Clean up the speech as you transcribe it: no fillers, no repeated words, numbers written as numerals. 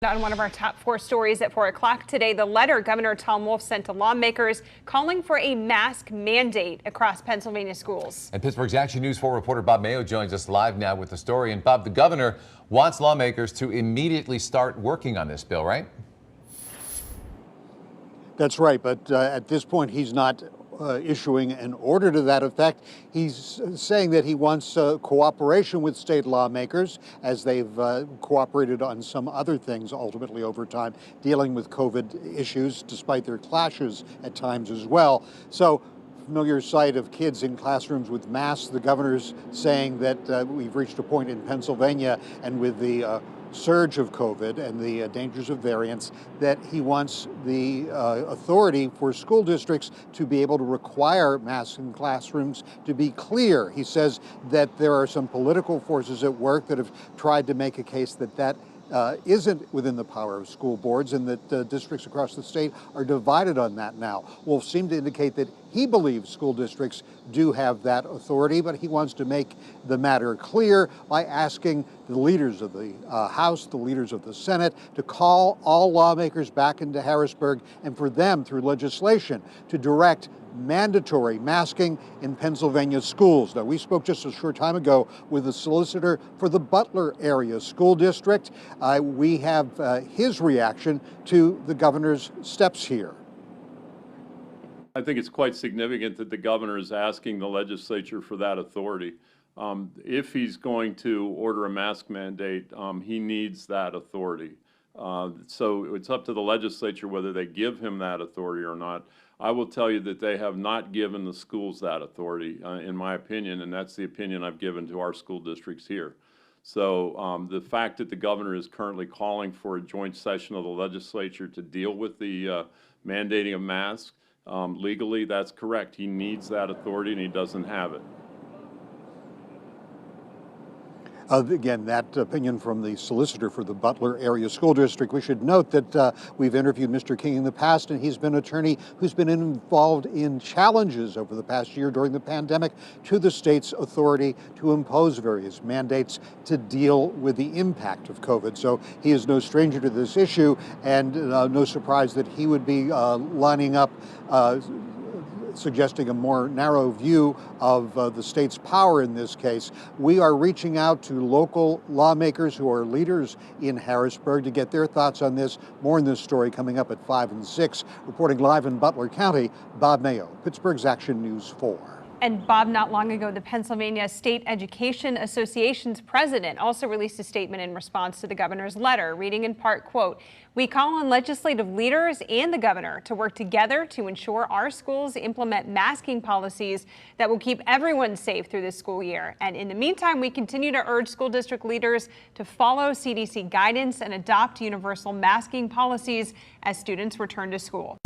On one of our top 4 stories at 4 o'clock today, the letter Governor Tom Wolf sent to lawmakers calling for a mask mandate across Pennsylvania schools. And Pittsburgh's Action News 4 reporter Bob Mayo joins us live now with the story. And Bob, the governor wants lawmakers to immediately start working on this bill, right? That's right, but at this point he's not issuing an order to that effect. He's saying that he wants cooperation with state lawmakers, as they've cooperated on some other things ultimately over time, dealing with COVID issues, despite their clashes at times as well. So, familiar sight of kids in classrooms with masks. The governor's saying that we've reached a point in Pennsylvania, and with the surge of COVID and the dangers of variants, that he wants the authority for school districts to be able to require masks in classrooms to be clear. He says that there are some political forces at work that have tried to make a case that that isn't within the power of school boards, and that districts across the state are divided on that now. Wolf seemed to indicate that he believes school districts do have that authority, but he wants to make the matter clear by asking the leaders of the House, the leaders of the Senate, to call all lawmakers back into Harrisburg, and for them, through legislation, to direct mandatory masking in Pennsylvania schools. Now, we spoke just a short time ago with the solicitor for the Butler area school district. We have his reaction to the governor's steps here. I think it's quite significant that the governor is asking the legislature for that authority. If he's going to order a mask mandate, he needs that authority. So it's up to the legislature whether they give him that authority or not. I will tell you that they have not given the schools that authority, in my opinion, and that's the opinion I've given to our school districts here. So the fact that the governor is currently calling for a joint session of the legislature to deal with the mandating of masks, legally, that's correct. He needs that authority, and he doesn't have it. Again, that opinion from the solicitor for the Butler area school district. We should note that we've interviewed Mr. King in the past, and he's been an attorney who's been involved in challenges over the past year during the pandemic to the state's authority to impose various mandates to deal with the impact of COVID. So he is no stranger to this issue, and no surprise that he would be lining up suggesting a more narrow view of the state's power in this case. We are reaching out to local lawmakers who are leaders in Harrisburg to get their thoughts on this. More in this story coming up at 5 and 6. Reporting live in Butler County, Bob Mayo, Pittsburgh's Action News 4. And Bob, not long ago, the Pennsylvania State Education Association's president also released a statement in response to the governor's letter, reading in part, quote, "We call on legislative leaders and the governor to work together to ensure our schools implement masking policies that will keep everyone safe through this school year. And in the meantime, we continue to urge school district leaders to follow CDC guidance and adopt universal masking policies as students return to school."